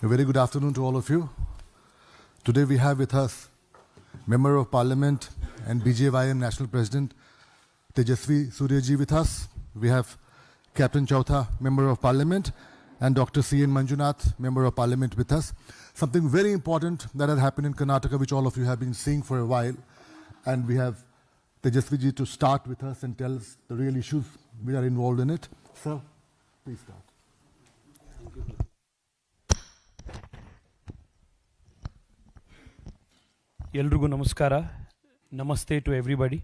A very good afternoon to all of you. Today we have with us Member of Parliament and BJYM National President Tejasvi Suryaji with us. We have Captain Chautha, Member of Parliament, and Dr. C.N. Manjunath, Member of Parliament with us. Something very important that had happened in Karnataka, which all of you have been seeing for a while. And we have Tejasviji to start with us and tell us the real issues we are involved in it. Sir, please start. ಎಲ್ರಿಗೂ ನಮಸ್ಕಾರ. Namaste to everybody.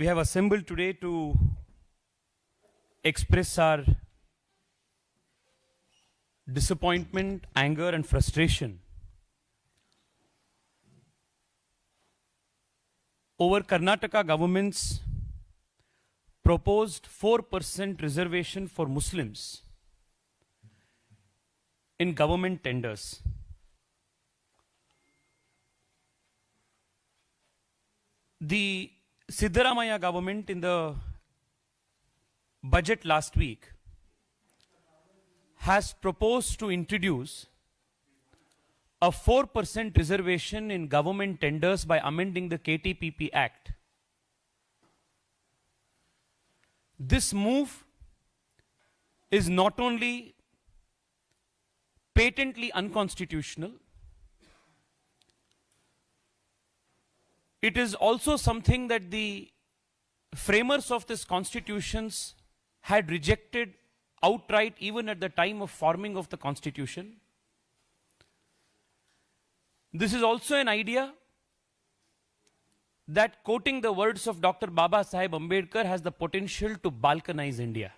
We have assembled today to express our disappointment, anger and frustration over Karnataka government's proposed 4% reservation for Muslims in government tenders. The Siddaramaiah government in the budget last week has proposed to introduce a 4% reservation in government tenders by amending the KTPP Act. This move is not only patently unconstitutional, it is also something that the framers of this constitutions had rejected outright even at the time of forming of the constitution. This is also an idea that, quoting the words of Dr. Baba Saheb Ambedkar, has the potential to balkanize India.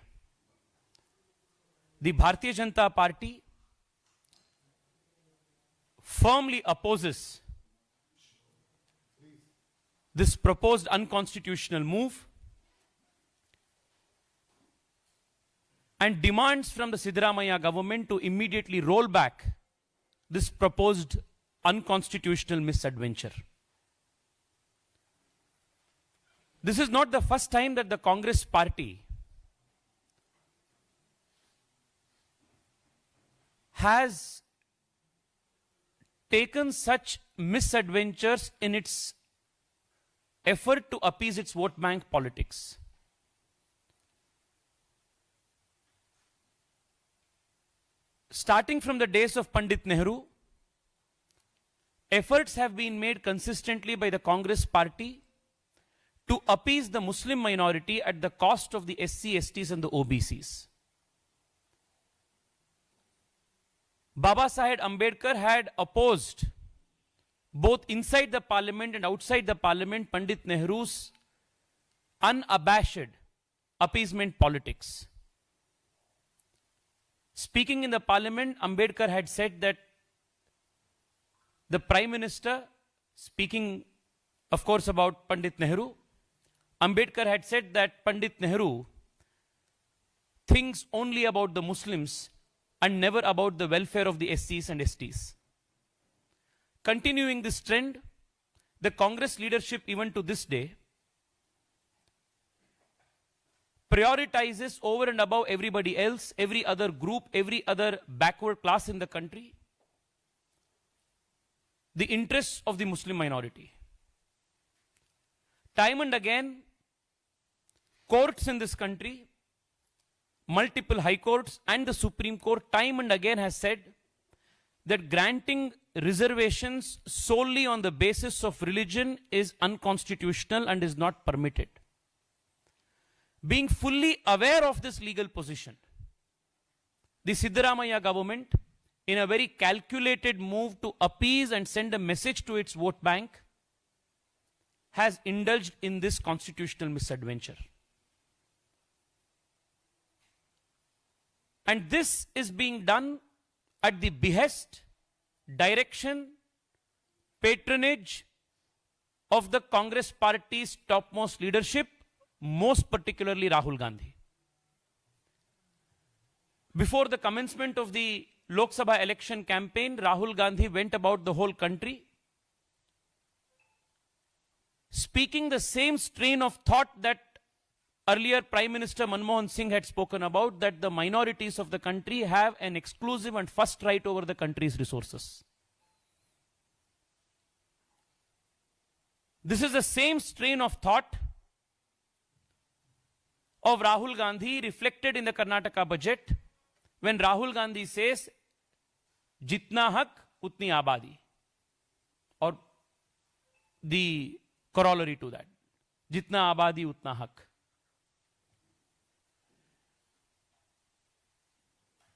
The Bharatiya Janata Party firmly opposes this proposed unconstitutional move and demands from the Siddaramaiah government to immediately roll back this proposed unconstitutional misadventure. This is not the first time that the Congress party has taken such misadventures in its effort to appease its vote bank politics. Starting from the days of Pandit Nehru, efforts have been made consistently by the Congress party to appease the Muslim minority at the cost of the SC, STs and the OBCs. Baba Saheb Ambedkar had opposed, both inside the parliament and outside the parliament, Pandit Nehru's unabashed appeasement politics. Speaking in the parliament, Ambedkar had said that the Prime Minister, speaking of course about Pandit Nehru, Ambedkar had said that Pandit Nehru thinks only about the Muslims and never about the welfare of the SCs and STs. Continuing this trend, the Congress leadership even to this day prioritizes over and above everybody else, every other group, every other backward class in the country, the interests of the Muslim minority. Time and again, courts in this country, multiple high courts and the Supreme Court, time and again has said that granting reservations solely on the basis of religion is unconstitutional and is not permitted. Being fully aware of this legal position, the Siddaramaiah government, in a very calculated move to appease and send a message to its vote bank, has indulged in this constitutional misadventure. And this is being done at the behest, direction, patronage of the Congress party's topmost leadership, most particularly Rahul Gandhi. Before the commencement of the Lok Sabha election campaign, Rahul Gandhi went about the whole country speaking the same strain of thought that earlier Prime Minister Manmohan Singh had spoken about, that the minorities of the country have an exclusive and first right over the country's resources. This is the same strain of thought of Rahul Gandhi reflected in the Karnataka budget, when Rahul Gandhi says, Jitna hak, utni abadi. Or the corollary to that, Jitna abadi, utna hak.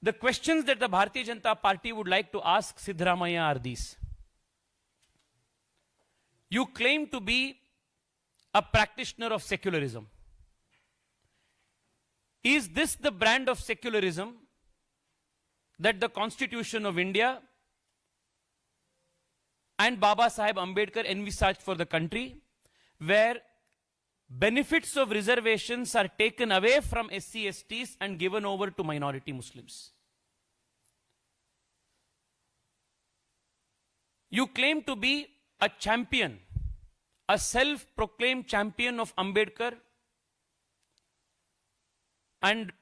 The questions that the Bharatiya Janata Party would like to ask Siddaramaiah are these. You claim to be a practitioner of secularism. Is this the brand of secularism that the Constitution of India and Baba Sahib Ambedkar envisaged for the country, where benefits of reservations are taken away from SC/STs and given over to minority Muslims? You claim to be a champion, a self-proclaimed champion of Ambedkar and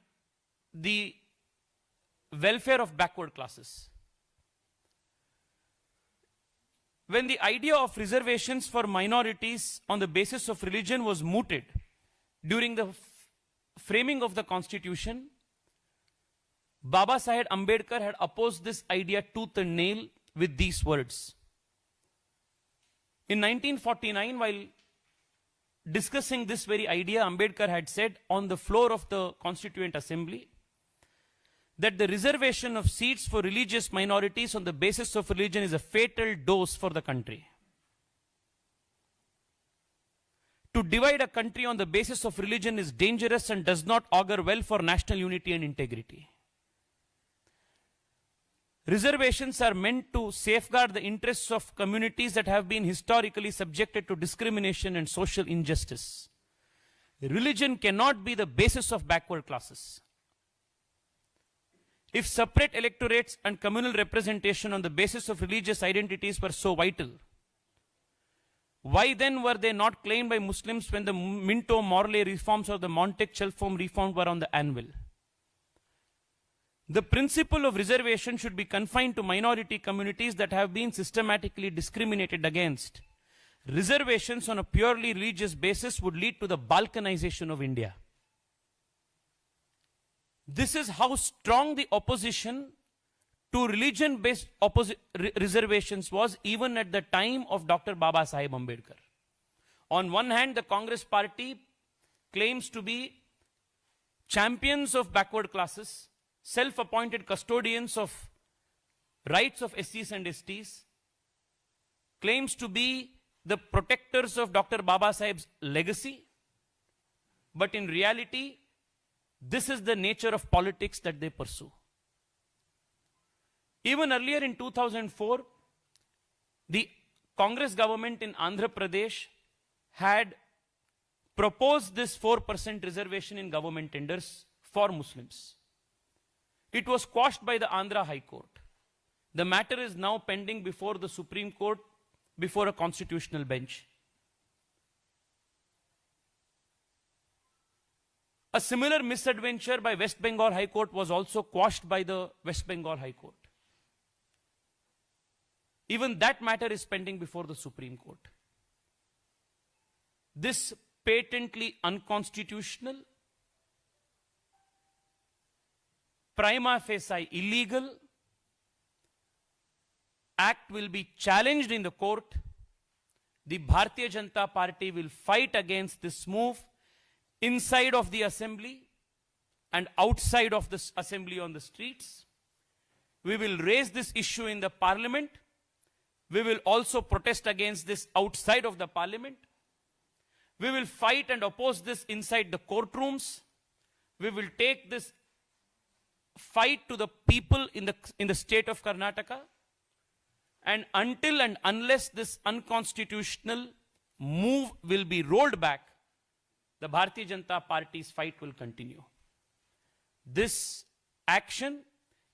the welfare of backward classes. When the idea of reservations for minorities on the basis of religion was mooted during the framing of the Constitution, Baba Sahib Ambedkar had opposed this idea tooth and nail with these words. In 1949, while discussing this very idea, Ambedkar had said on the floor of the Constituent Assembly that the reservation of seats for religious minorities on the basis of religion is a fatal dose for the country. To divide a country on the basis of religion is dangerous and does not augur well for national unity and integrity. Reservations are meant to safeguard the interests of communities that have been historically subjected to discrimination and social injustice. Religion cannot be the basis of backward classes. If separate electorates and communal representation on the basis of religious identities were so vital, why then were they not claimed by Muslims when the Minto-Morley reforms or the Montague-Chelford reform were on the anvil? The principle of reservation should be confined to minority communities that have been systematically discriminated against. Reservations on a purely religious basis would lead to the balkanization of India. This is how strong the opposition to religion-based reservations was even at the time of Dr. Baba Sahib Ambedkar. On one hand, the Congress party claims to be champions of backward classes, self-appointed custodians of rights of SCs and STs, claims to be the protectors of Dr. Baba Sahib's legacy, but in reality, this is the nature of politics that they pursue. Even earlier in 2004, the Congress government in Andhra Pradesh had proposed this 4% reservation in government tenders for Muslims. It was quashed by the Andhra High Court. The matter is now pending before the Supreme Court, before a constitutional bench. A similar misadventure by West Bengal High Court was also quashed by the West Bengal High Court. Even that matter is pending before the Supreme Court. This patently unconstitutional, prima facie illegal act will be challenged in the court. The Bharatiya Janata Party will fight against this move inside of the assembly and outside of this assembly on the streets. We will raise this issue in the parliament. We will also protest against this outside of the parliament. We will fight and oppose this inside the courtrooms. We will take this fight to the people in the state of Karnataka. And until and unless this unconstitutional move will be rolled back, the Bharatiya Janata Party's fight will continue. This action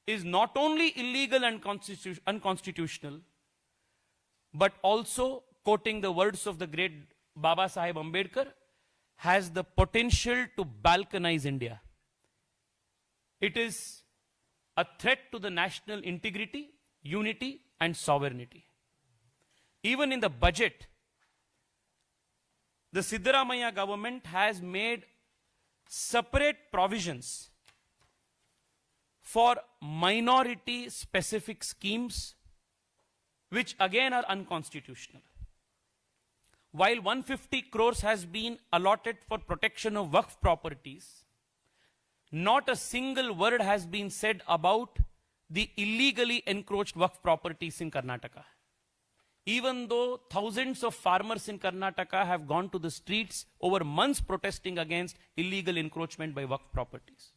is not only illegal and unconstitutional, but also, quoting the words of the great Baba Sahib Ambedkar, has the potential to balkanize India. It is a threat to the national integrity, unity, and sovereignty. Even in the budget, the Siddaramaiah government has made separate provisions for minority specific schemes, which again are unconstitutional. While 150 crores has been allotted for protection of Waqf properties, not a single word has been said about the illegally encroached Waqf properties in Karnataka. Even though thousands of farmers in Karnataka have gone to the streets over months protesting against illegal encroachment by Waqf properties.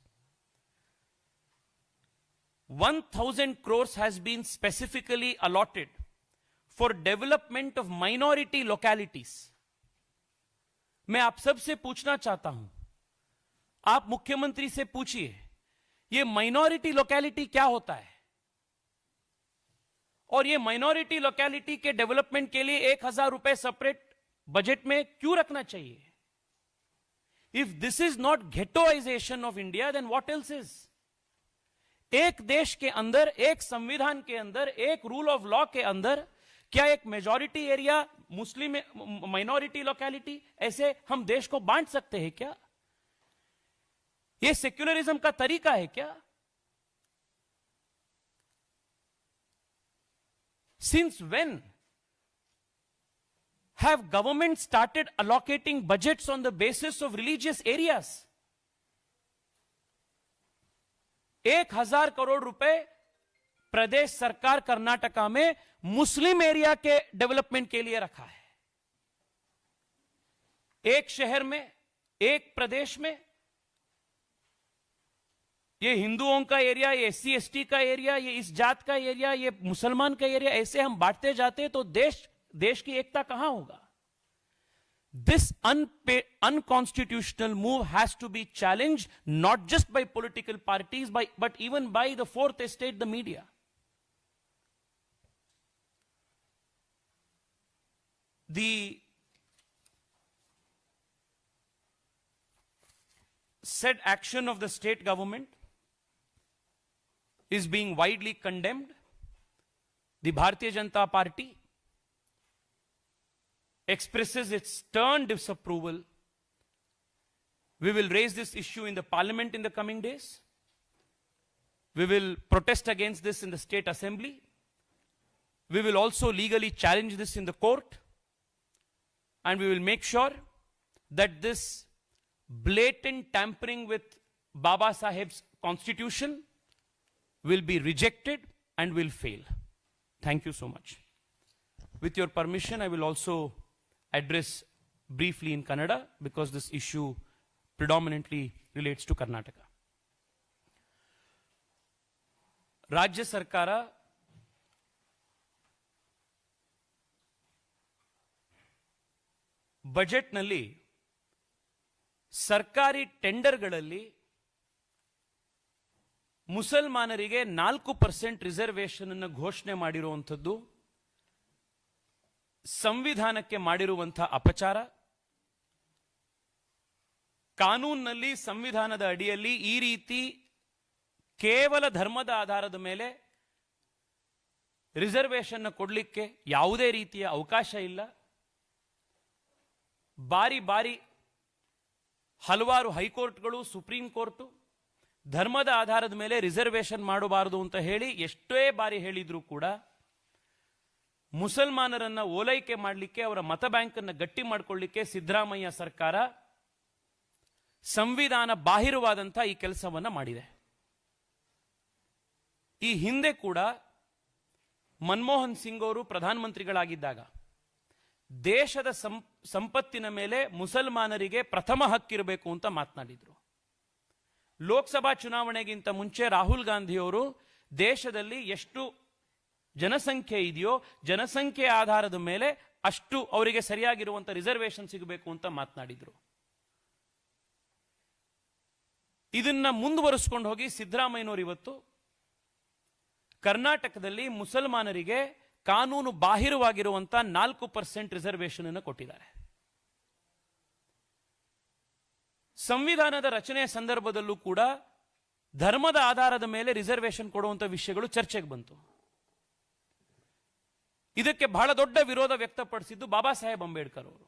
1,000 crores has been specifically allotted for development of minority localities. मैं आप सब से पूछना चाहता हूं, आप मुख्यमंत्री से पूछिए, ये माइनॉरिटी लोकेलिटी क्या होता है और ये माइनॉरिटी लोकेलिटी के डेवलपमेंट के लिए 1,000 रुपए सेपरेट बजट में क्यों रखना चाहिए? If this is not ghettoisation of India, then what else is? एक देश के अंदर, एक संविधान के अंदर, एक रूल ऑफ लॉ के अंदर क्या एक मेजॉरिटी एरिया, मुस्लिम माइनॉरिटी लोकेलिटी, ऐसे हम देश को बांट सकते हैं क्या? ये सेक्युलरिज्म का तरीका है क्या? Since when have governments started allocating budgets on the basis of religious areas? 1,000 crore रुपए प्रदेश सरकार कर्नाटका में मुस्लिम एरिया के डेवलपमेंट के लिए रखा है. एक शहर में, एक प्रदेश में, ये हिंदुओं का एरिया, ये SC ST का एरिया, ये इस जात का एरिया, ये मुसलमान का एरिया, ऐसे हम बांटते जाते तो देश की एकता कहां होगा? This unconstitutional move has to be challenged not just by political parties but even by the fourth estate, the media. The said action of the state government is being widely condemned. The Bharatiya Janata Party expresses its stern disapproval. We will raise this issue in the parliament in the coming days. We will protest against this in the state assembly. We will also legally challenge this in the court. And we will make sure that this blatant tampering with Baba Saheb's constitution will be rejected and will fail. Thank you so much. With your permission, I will also address briefly in Kannada because this issue predominantly relates to Karnataka. Rajya Sarkara ಬಜೆಟ್ನಲ್ಲಿ ಸರ್ಕಾರಿ ಟೆಂಡರ್ಗಳಲ್ಲಿ ಮುಸಲ್ಮಾನರಿಗೆ 4% reservation ಅನ್ನು ಘೋಷಣೆ ಮಾಡಿರುವಂಥದ್ದು ಸಂವಿಧಾನಕ್ಕೆ ಮಾಡಿರುವಂತಹ ಅಪಚಾರ. ಕಾನೂನಿನಲ್ಲಿ, ಸಂವಿಧಾನದ ಅಡಿಯಲ್ಲಿ ಈ ರೀತಿ ಕೇವಲ ಧರ್ಮದ ಆಧಾರದ ಮೇಲೆ ರಿಸರ್ವೇಶನ್ ಕೊಡಲಿಕ್ಕೆ ಯಾವುದೇ ರೀತಿಯ ಅವಕಾಶ ಇಲ್ಲ. ಬಾರಿ ಬಾರಿ ಹಲವಾರು ಹೈಕೋರ್ಟ್ಗಳು, ಸುಪ್ರೀಂ ಕೋರ್ಟ್ ಧರ್ಮದ ಆಧಾರದ ಮೇಲೆ ರಿಸರ್ವೇಶನ್ ಮಾಡಬಾರದು ಅಂತ ಹೇಳಿ ಎಷ್ಟೇ ಬಾರಿ ಹೇಳಿದ್ರು ಕೂಡ ಮುಸಲ್ಮಾನರನ್ನ ಓಲೈಕೆ ಮಾಡಲಿಕ್ಕೆ, ಅವರ ಮತ ಬ್ಯಾಂಕ್ ಅನ್ನು ಗಟ್ಟಿ ಮಾಡಿಕೊಳ್ಳಿಕ್ಕೆ ಸಿದ್ದರಾಮಯ್ಯ ಸರ್ಕಾರ ಸಂವಿಧಾನ ಬಾಹಿರವಾದಂತಹ ಈ ಕೆಲಸವನ್ನ ಮಾಡಿದೆ. ಈ ಹಿಂದೆ ಕೂಡ ಮನಮೋಹನ್ ಸಿಂಗ್ ಅವರು ಪ್ರಧಾನಮಂತ್ರಿಗಳಾಗಿದ್ದಾಗ ದೇಶದ ಸಂಪತ್ತಿನ ಮೇಲೆ ಮುಸಲ್ಮಾನರಿಗೆ ಪ್ರಥಮ ಹಕ್ಕಿರಬೇಕು ಅಂತ ಮಾತನಾಡಿದ್ರು. ಲೋಕಸಭಾ ಚುನಾವಣೆಗಿಂತ ಮುಂಚೆ ರಾಹುಲ್ ಗಾಂಧಿಯವರು ದೇಶದಲ್ಲಿ ಎಷ್ಟು ಜನಸಂಖ್ಯೆ ಇದೆಯೋ ಜನಸಂಖ್ಯೆ ಆಧಾರದ ಮೇಲೆ ಅಷ್ಟು ಅವರಿಗೆ ಸರಿಯಾಗಿರುವಂತ ರಿಸರ್ವೇಶನ್ ಸಿಗಬೇಕು ಅಂತ ಮಾತನಾಡಿದ್ರು. ಇದನ್ನ ಮುಂದುವರಿಸಿಕೊಂಡು ಹೋಗಿ ಸಿದ್ದರಾಮಯ್ಯನವರು ಇವತ್ತು ಕರ್ನಾಟಕದಲ್ಲಿ ಮುಸಲ್ಮಾನರಿಗೆ ಕಾನೂನು ಬಾಹಿರವಾಗಿರುವಂತ 4% ರಿಸರ್ವೇಶನ್ ಅನ್ನು ಕೊಟ್ಟಿದ್ದಾರೆ. ಸಂವಿಧಾನದ ರಚನೆಯ ಸಂದರ್ಭದಲ್ಲೂ ಕೂಡ ಧರ್ಮದ ಆಧಾರದ ಮೇಲೆ ರಿಸರ್ವೇಶನ್ ಕೊಡುವಂತ ವಿಷಯಗಳು ಚರ್ಚೆಗೆ ಬಂತು. ಇದಕ್ಕೆ ಬಹಳ ದೊಡ್ಡ ವಿರೋಧ ವ್ಯಕ್ತಪಡಿಸಿದ್ದು ಬಾಬಾ ಸಾಹೇಬ್ ಅಂಬೇಡ್ಕರ್ ಅವರು.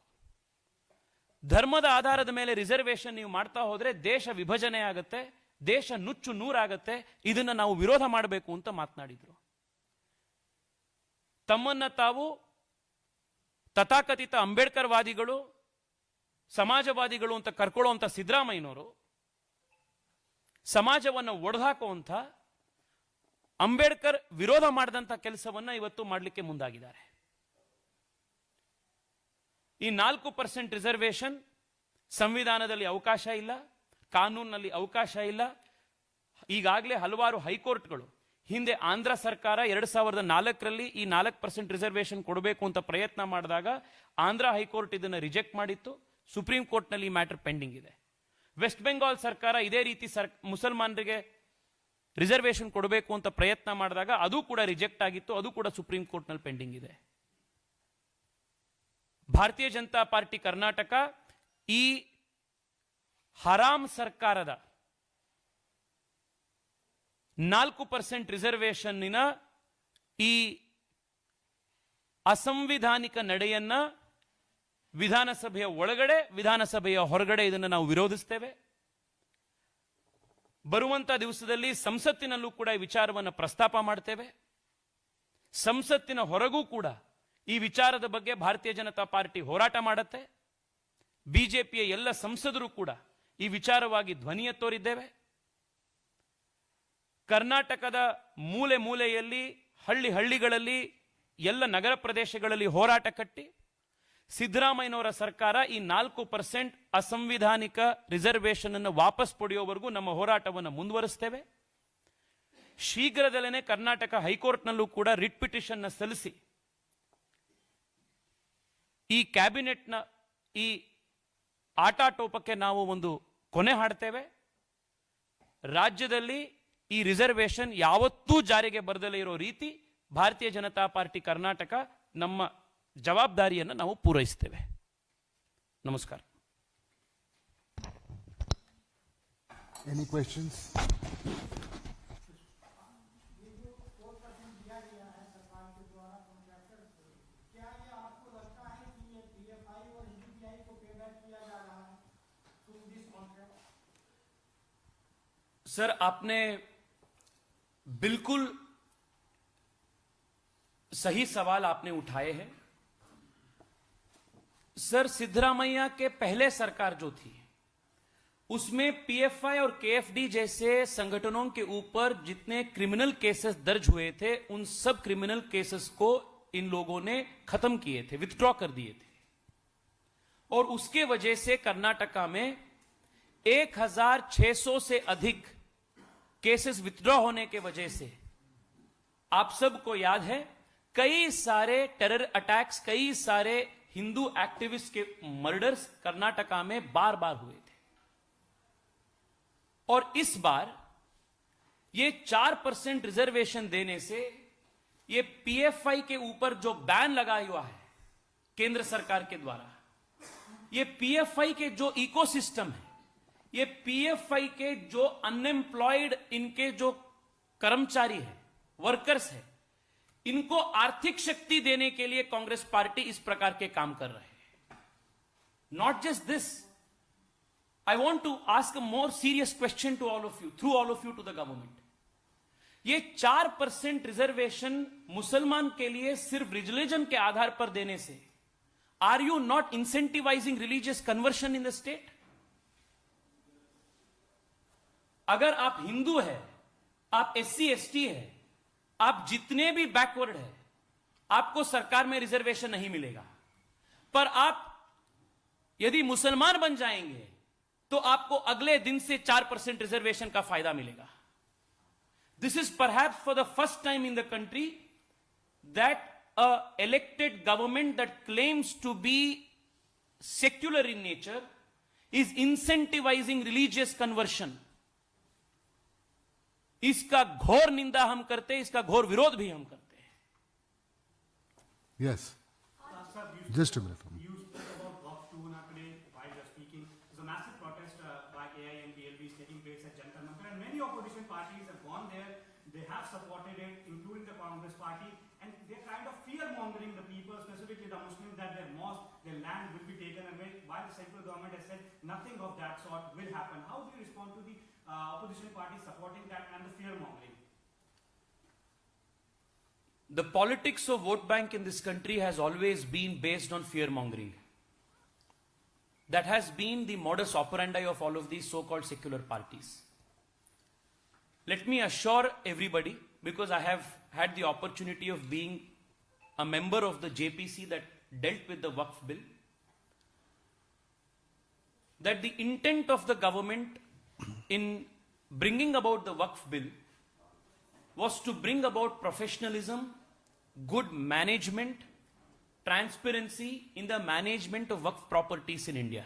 ಧರ್ಮದ ಆಧಾರದ ಮೇಲೆ ರಿಸರ್ವೇಶನ್ ನೀವು ಮಾಡ್ತಾ ಹೋದ್ರೆ ದೇಶ ವಿಭಜನೆ ಆಗತ್ತೆ, ದೇಶ ನುಚ್ಚು ನೂರಾಗತ್ತೆ, ಇದನ್ನ ನಾವು ವಿರೋಧ ಮಾಡಬೇಕು ಅಂತ ಮಾತನಾಡಿದ್ರು. ತಮ್ಮನ್ನ ತಾವು ತಥಾಕಥಿತ ಅಂಬೇಡ್ಕರ್ ವಾದಿಗಳು, ಸಮಾಜವಾದಿಗಳು ಅಂತ ಕರ್ಕೊಳ್ಳುವಂತ ಸಿದ್ದರಾಮಯ್ಯನವರು ಸಮಾಜವನ್ನು ಒಡೆದಾಕುವಂತ ಅಂಬೇಡ್ಕರ್ ವಿರೋಧ ಮಾಡಿದಂತ ಕೆಲಸವನ್ನ ಇವತ್ತು ಮಾಡಲಿಕ್ಕೆ ಮುಂದಾಗಿದ್ದಾರೆ. ಈ 4% ರಿಸರ್ವೇಶನ್ ಸಂವಿಧಾನದಲ್ಲಿ ಅವಕಾಶ ಇಲ್ಲ, ಕಾನೂನಿನಲ್ಲಿ ಅವಕಾಶ ಇಲ್ಲ. ಈಗಾಗಲೇ ಹಲವಾರು ಹೈಕೋರ್ಟ್ಗಳು, ಹಿಂದೆ ಆಂಧ್ರ ಸರ್ಕಾರ 2004ರಲ್ಲಿ ಈ 4% ರಿಸರ್ವೇಶನ್ ಕೊಡಬೇಕು ಅಂತ ಪ್ರಯತ್ನ ಮಾಡಿದಾಗ ಆಂಧ್ರ ಹೈಕೋರ್ಟ್ ಇದನ್ನು ರಿಜೆಕ್ಟ್ ಮಾಡಿತ್ತು. ಸುಪ್ರೀಂ ಕೋರ್ಟ್ನಲ್ಲಿ ಈ ಮ್ಯಾಟರ್ ಪೆಂಡಿಂಗ್ ಇದೆ. ವೆಸ್ಟ್ ಬೆಂಗಾಲ್ ಸರ್ಕಾರ ಇದೇ ರೀತಿ ಮುಸಲ್ಮಾನರಿಗೆ ರಿಸರ್ವೇಶನ್ ಕೊಡಬೇಕು ಅಂತ ಪ್ರಯತ್ನ ಮಾಡಿದಾಗ ಅದು ಕೂಡ ರಿಜೆಕ್ಟ್ ಆಗಿತ್ತು, ಅದು ಕೂಡ ಸುಪ್ರೀಂ ಕೋರ್ಟ್ನಲ್ಲಿ ಪೆಂಡಿಂಗ್ ಇದೆ. ಭಾರತೀಯ ಜನತಾ ಪಾರ್ಟಿ ಕರ್ನಾಟಕ ಈ ಹರಾಮ್ ಸರ್ಕಾರದ 4% ರಿಸರ್ವೇಶನ್ನಿನ ಈ ಅಸಂವಿಧಾನಿಕ ನಡೆಯನ್ನ ವಿಧಾನಸಭೆಯ ಒಳಗಡೆ, ವಿಧಾನಸಭೆಯ ಹೊರಗಡೆ ಇದನ್ನು ನಾವು ವಿರೋಧಿಸ್ತೇವೆ. ಬರುವಂತ ದಿವಸದಲ್ಲಿ ಸಂಸತ್ತಿನಲ್ಲೂ ಕೂಡ ಈ ವಿಚಾರವನ್ನು ಪ್ರಸ್ತಾಪ ಮಾಡ್ತೇವೆ. ಸಂಸತ್ತಿನ ಹೊರಗೂ ಕೂಡ ಈ ವಿಚಾರದ ಬಗ್ಗೆ ಭಾರತೀಯ ಜನತಾ ಪಾರ್ಟಿ ಹೋರಾಟ ಮಾಡುತ್ತೆ. ಬಿಜೆಪಿಯ ಎಲ್ಲ ಸಂಸದರು ಕೂಡ ಈ ವಿಚಾರವಾಗಿ ಧ್ವನಿ ಎತ್ತೋರಿದ್ದೇವೆ. ಕರ್ನಾಟಕದ ಮೂಲೆ ಮೂಲೆಯಲ್ಲಿ, ಹಳ್ಳಿಗಳಲ್ಲಿ, ಎಲ್ಲ ನಗರ ಪ್ರದೇಶಗಳಲ್ಲಿ ಹೋರಾಟ ಕಟ್ಟಿ ಸಿದ್ದರಾಮಯ್ಯನವರ ಸರ್ಕಾರ ಈ 4% ಅಸಂವಿಧಾನಿಕ ರಿಸರ್ವೇಶನ್ ಅನ್ನು ವಾಪಸ್ ಪಡೆಯುವವರೆಗೂ ನಮ್ಮ ಹೋರಾಟವನ್ನು ಮುಂದುವರಿಸ್ತೇವೆ. ಶೀಘ್ರದಲ್ಲೇ ಕರ್ನಾಟಕ ಹೈಕೋರ್ಟ್ನಲ್ಲೂ ಕೂಡ ರಿಟ್ ಪಿಟಿಷನ್ ಸಲ್ಲಿಸಿ ಈ ಕ್ಯಾಬಿನೆಟ್ನ ಈ ಆಟಾಟೋಪಕ್ಕೆ ನಾವು ಒಂದು ಕೊನೆ ಹಾಡ್ತೇವೆ. ರಾಜ್ಯದಲ್ಲಿ ಈ ರಿಸರ್ವೇಶನ್ ಯಾವತ್ತೂ ಜಾರಿಗೆ ಬರದಲೇ ಇರೋ ರೀತಿ ಭಾರತೀಯ ಜನತಾ ಪಾರ್ಟಿ ಕರ್ನಾಟಕ ನಮ್ಮ ಜವಾಬ್ದಾರಿಯನ್ನು ನಾವು ಪೂರೈಸ್ತೇವೆ. ನಮಸ್ಕಾರ. Any questions? सर, आपने बिल्कुल सही सवाल आपने उठाए हैं. सर, सिद्धरामैया के पहले सरकार जो थी उसमें पीएफआई और केएफडी जैसे संगठनों के ऊपर जितने क्रिमिनल केसेस दर्ज हुए थे उन सब क्रिमिनल केसेस को इन लोगों ने खत्म किए थे, विथड्रॉ कर दिए थे. और उसके वजह से कर्नाटका में 1600 से अधिक केसेस विथड्रॉ होने के वजह से आप सबको याद है कई सारे टेरर अटैक्स, कई सारे हिंदू एक्टिविस्ट के मर्डर्स कर्नाटका में बार बार हुए थे. और इस बार ये 4% रिजर्वेशन देने से ये पीएफआई के ऊपर जो बैन लगा हुआ है केंद्र सरकार के द्वारा, ये पीएफआई के जो इकोसिस्टम है, ये पीएफआई के जो अनएम्प्लॉयड इनके जो कर्मचारी है, वर्कर्स है, इनको आर्थिक शक्ति देने के लिए कांग्रेस पार्टी इस प्रकार के काम कर रहे हैं. Not just this, I want to ask a more serious question to all of you, through all of you to the government. ये 4% रिजर्वेशन मुसलमान के लिए सिर्फ रिलीजन के आधार पर देने से are you not incentivising religious conversion in the state? अगर आप हिंदू है, आप एससी एसटी है, आप जितने भी बैकवर्ड है, आपको सरकार में रिजर्वेशन नहीं मिलेगा. पर आप यदि मुसलमान बन जाएंगे तो आपको अगले दिन से 4% रिजर्वेशन का फायदा मिलेगा. This is perhaps for the first time in the country that a elected government that claims to be secular in nature is incentivizing religious conversion. इसका घोर निंदा हम करते हैं, इसका घोर विरोध भी हम करते हैं. Yes. Just a minute. You spoke about Block 2 today while you're speaking. There's a massive protest opposition parties have gone there, they have supported it, including the Congress party, and they're kind of fear-mongering the people, specifically the Muslims, that their mosque, their land will be taken away, while the central government has said nothing of that sort will happen. How do you respond to the opposition parties supporting that and the fear-mongering? The politics of vote bank in this country has always been based on fear-mongering. That has been the modus operandi of all of these so-called secular parties. Let me assure everybody, because I have had the opportunity of being a member of the JPC that dealt with the Waqf bill, that the intent of the government in bringing about the Waqf bill was to bring about professionalism, good management, transparency in the management of Waqf properties in India.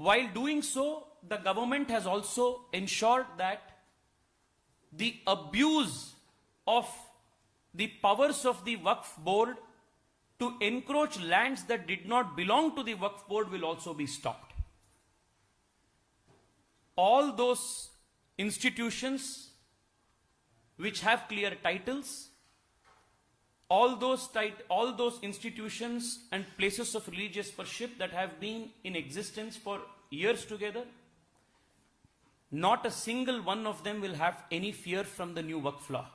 While doing so, the government has also ensured that the abuse of the powers of the Waqf board to encroach lands that did not belong to the Waqf board will also be stopped. All those institutions which have clear titles, all those institutions and places of religious worship that have been in existence for years together, not a single one of them will have any fear from the new Waqf law.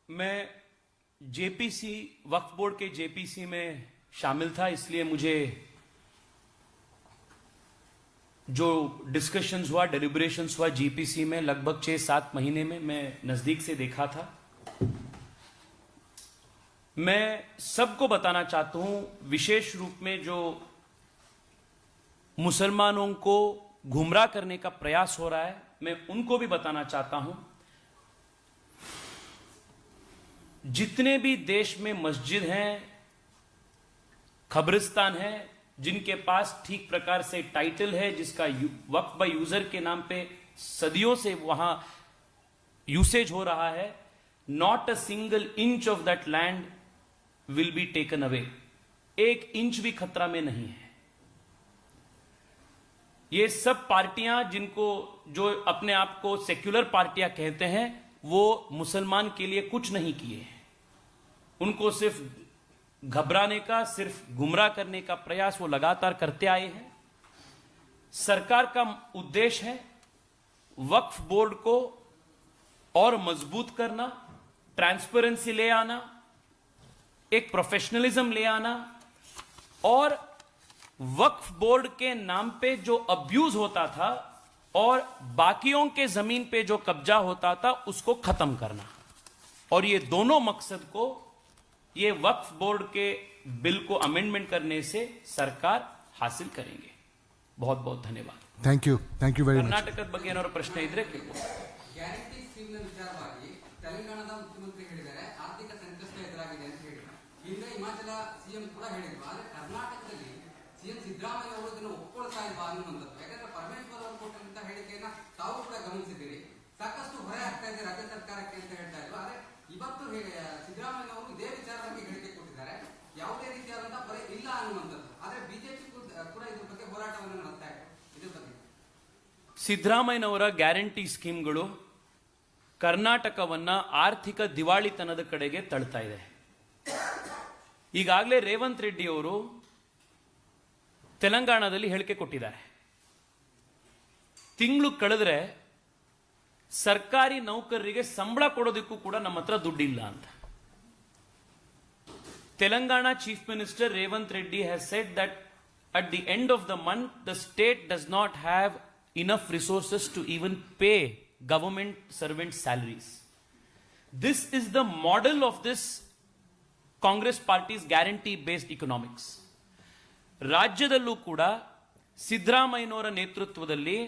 मैं JPC वक्फ board के JPC में शामिल था, इसलिए मुझे जो discussions हुआ, deliberations हुआ जीपीसी में लगभग 6-7 महीने में मैं नजदीक से देखा था. मैं सबको बताना चाहता हूं, विशेष रूप में जो मुसलमानों को गुमराह करने का प्रयास हो रहा है, मैं उनको भी बताना चाहता हूं, जितने भी देश में मस्जिद हैं, खबरिस्तान है, जिनके पास ठीक प्रकार से टाइटल है, जिसका वक्फ बाय यूजर के नाम पे सदियों से वहां यूसेज हो रहा है, not a single inch of that land will be taken away. 1 inch भी खतरा में नहीं है. ये सब पार्टियां जिनको जो अपने आप को सेक्युलर पार्टियां कहते हैं, वो मुसलमान के लिए कुछ नहीं किए. उनको सिर्फ घबराने का, सिर्फ गुमराह करने का प्रयास वो लगातार करते आए हैं. सरकार का उद्देश्य है वक्फ बोर्ड को और मजबूत करना, ट्रांसपेरेंसी ले आना, एक प्रोफेशनलिज्म ले आना, और वक्फ बोर्ड के नाम पे जो अब्यूज होता था और बाकियों के जमीन पे जो कब्जा होता था, उसको खत्म करना. और ये दोनों मकसद को ये वक्फ बोर्ड के बिल को अमेंडमेंट करने से सरकार हासिल करेंगे. बहुत बहुत धन्यवाद. Thank you very much. ಕರ್ನಾಟಕದ ಬಗ್ಗೆ ಏನಾದ್ರು ಪ್ರಶ್ನೆ ಇದ್ರೆ ಕೇಳ್ಬೋದು. ಗ್ಯಾರಂಟಿ ಸ್ಕೀಮ್ನ ವಿಚಾರವಾಗಿ ತೆಲಂಗಾಣದ ಮುಖ್ಯಮಂತ್ರಿ ಹೇಳಿದ್ದಾರೆ, ಆರ್ಥಿಕ ಸಂಕಷ್ಟ ಎದುರಾಗಿದೆ ಅಂತ ಹೇಳಿ. ಹಿಂದೆ ಹಿಮಾಚಲ ಸಿಎಂ ಕೂಡ ಹೇಳಿದ್ರು. ಆದ್ರೆ ಕರ್ನಾಟಕದಲ್ಲಿ ಸಿಎಂ ಸಿದ್ದರಾಮಯ್ಯ ಅವರು ಇದನ್ನು ಒಪ್ಕೊಳ್ತಾ ಇಲ್ವಾ ಅನ್ನುವಂಥದ್ದು. ಯಾಕಂದ್ರೆ ಪರಮೇಶ್ವರ್ ಅವರು ಕೊಟ್ಟಂತ ಹೇಳಿಕೆಯನ್ನ ತಾವು ಕೂಡ ಗಮನಿಸಿದ್ದೀರಿ. ಸಾಕಷ್ಟು ಹೊರೆ ಆಗ್ತಾ ಇದೆ ರಾಜ್ಯ ಸರ್ಕಾರಕ್ಕೆ ಅಂತ ಹೇಳ್ತಾ ಇದ್ರು. ಆದ್ರೆ ಇವತ್ತು ಸಿದ್ದರಾಮಯ್ಯ ಅವರು ಇದೇ ವಿಚಾರವಾಗಿ ಹೇಳಿಕೆ ಕೊಟ್ಟಿದ್ದಾರೆ, ಯಾವುದೇ ರೀತಿಯಾದಂತಹ ಹೊರೆ ಇಲ್ಲ ಅನ್ನುವಂಥದ್ದು. ಆದ್ರೆ ಬಿಜೆಪಿ ಕೂಡ ಇದ್ರ ಬಗ್ಗೆ ಹೋರಾಟವನ್ನು ನಡೆಸ್ತಾ ಇದೆ. ಇದ್ರ ಬಗ್ಗೆ ಸಿದ್ದರಾಮಯ್ಯನವರ ಗ್ಯಾರಂಟಿ ಸ್ಕೀಮ್ಗಳು ಕರ್ನಾಟಕವನ್ನ ಆರ್ಥಿಕ ದಿವಾಳಿತನದ ಕಡೆಗೆ ತಳ್ತಾ ಇದೆ. ಈಗಾಗಲೇ ರೇವಂತ್ ರೆಡ್ಡಿ ಅವರು ತೆಲಂಗಾಣದಲ್ಲಿ ಹೇಳಿಕೆ ಕೊಟ್ಟಿದ್ದಾರೆ. ತಿಂಗಳು ಕಳೆದ್ರೆ ಸರ್ಕಾರಿ ನೌಕರರಿಗೆ ಸಂಬಳ ಕೊಡೋದಕ್ಕೂ ಕೂಡ ನಮ್ಮ ಹತ್ರ ದುಡ್ಡಿಲ್ಲ ಅಂತ. Telangana chief minister Revanth Reddy has said that at the end of the month the state does not have enough resources to even pay government servant salaries. This is the model of this Congress party's guarantee based economics. ರಾಜ್ಯದಲ್ಲೂ ಕೂಡ ಸಿದ್ದರಾಮಯ್ಯನವರ ನೇತೃತ್ವದಲ್ಲಿ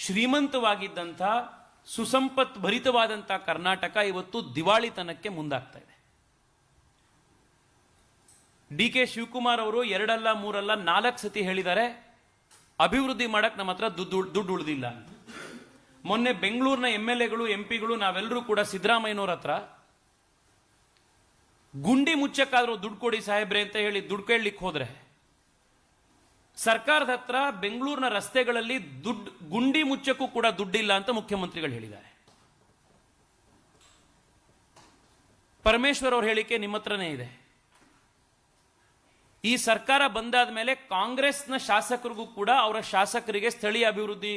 ಶ್ರೀಮಂತವಾಗಿದ್ದಂಥ ಸುಸಂಪತ್ ಭರಿತವಾದಂಥ ಕರ್ನಾಟಕ ಇವತ್ತು ದಿವಾಳಿತನಕ್ಕೆ ಮುಂದಾಗ್ತಾ ಇದೆ. D K Shivakumar ಅವರು 2 ಅಲ್ಲ 3 ಅಲ್ಲ 4 ಸತಿ ಹೇಳಿದ್ದಾರೆ ಅಭಿವೃದ್ಧಿ ಮಾಡಕ್ ನಮ್ಮ ಹತ್ರ ದುಡ್ಡು ಉಳಿದಿಲ್ಲ ಅಂತ. ಮೊನ್ನೆ ಬೆಂಗಳೂರಿನ MLAಗಳು MP ಗಳು ನಾವೆಲ್ಲರೂ ಕೂಡ ಸಿದ್ದರಾಮಯ್ಯನವ್ರ ಹತ್ರ ಗುಂಡಿ ಮುಚ್ಚಕ್ಕಾದ್ರೂ ದುಡ್ಡು ಕೊಡಿ ಸಾಹೇಬ್ರೆ ಅಂತ ಹೇಳಿ ದುಡ್ಡು ಕೇಳಲಿಕ್ಕೆ ಹೋದ್ರೆ ಸರ್ಕಾರದ ಹತ್ರ ಬೆಂಗಳೂರಿನ ರಸ್ತೆಗಳಲ್ಲಿ ಗುಂಡಿ ಮುಚ್ಚಕ್ಕೂ ಕೂಡ ದುಡ್ಡಿಲ್ಲ ಅಂತ ಮುಖ್ಯಮಂತ್ರಿಗಳು ಹೇಳಿದ್ದಾರೆ. ಪರಮೇಶ್ವರ್ ಅವ್ರ ಹೇಳಿಕೆ ನಿಮ್ಮ ಹತ್ರನೇ ಇದೆ. ಈ ಸರ್ಕಾರ ಬಂದಾದ ಮೇಲೆ ಕಾಂಗ್ರೆಸ್ನ ಶಾಸಕರಿಗೂ ಕೂಡ ಅವರ ಶಾಸಕರಿಗೆ ಸ್ಥಳೀಯ ಅಭಿವೃದ್ಧಿ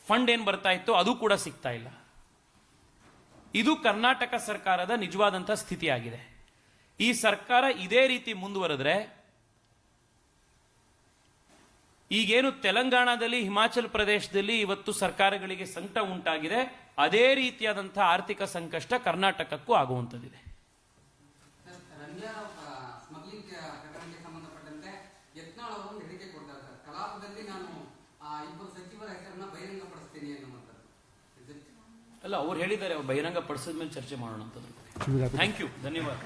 ಫಂಡ್ ಏನ್ ಬರ್ತಾ ಇತ್ತು ಅದು ಕೂಡ ಸಿಗ್ತಾ ಇಲ್ಲ. ಇದು ಕರ್ನಾಟಕ ಸರ್ಕಾರದ ನಿಜವಾದಂಥ ಸ್ಥಿತಿಯಾಗಿದೆ. ಈ ಸರ್ಕಾರ ಇದೇ ರೀತಿ ಮುಂದುವರೆದ್ರೆ ಈಗೇನು ತೆಲಂಗಾಣದಲ್ಲಿ ಹಿಮಾಚಲ ಪ್ರದೇಶದಲ್ಲಿ ಇವತ್ತು ಸರ್ಕಾರಗಳಿಗೆ ಸಂಕಟ ಉಂಟಾಗಿದೆ ಅದೇ ರೀತಿಯಾದಂತಹ ಆರ್ಥಿಕ ಸಂಕಷ್ಟ ಕರ್ನಾಟಕಕ್ಕೂ ಆಗುವಂಥದ್ದಿದೆ. ರಮ್ಯಾ ಸ್ಮಗ್ಲಿಂಗ್ ಪ್ರಕರಣಕ್ಕೆ ಸಂಬಂಧಪಟ್ಟಂತೆ ಯತ್ನಾಳ್ ಅವರು ಒಂದು ಹೇಳಿಕೆ ಕೊಡ್ತಾರೆ ಸರ್, ಕಲಾಪದಲ್ಲಿ ನಾನು ಇಬ್ಬರು ಸಚಿವರ ಹೆಸರನ್ನ ಬಹಿರಂಗಪಡಿಸ್ತೀನಿ ಅನ್ನುವಂಥದ್ದು. ಅಲ್ಲ, ಅವ್ರು ಹೇಳಿದ್ದಾರೆ, ಅವ್ರು ಬಹಿರಂಗ ಪಡಿಸಿದ ಮೇಲೆ ಚರ್ಚೆ ಮಾಡೋಣ ಅಂತದ್ದು. ಥ್ಯಾಂಕ್ ಯು, ಧನ್ಯವಾದ.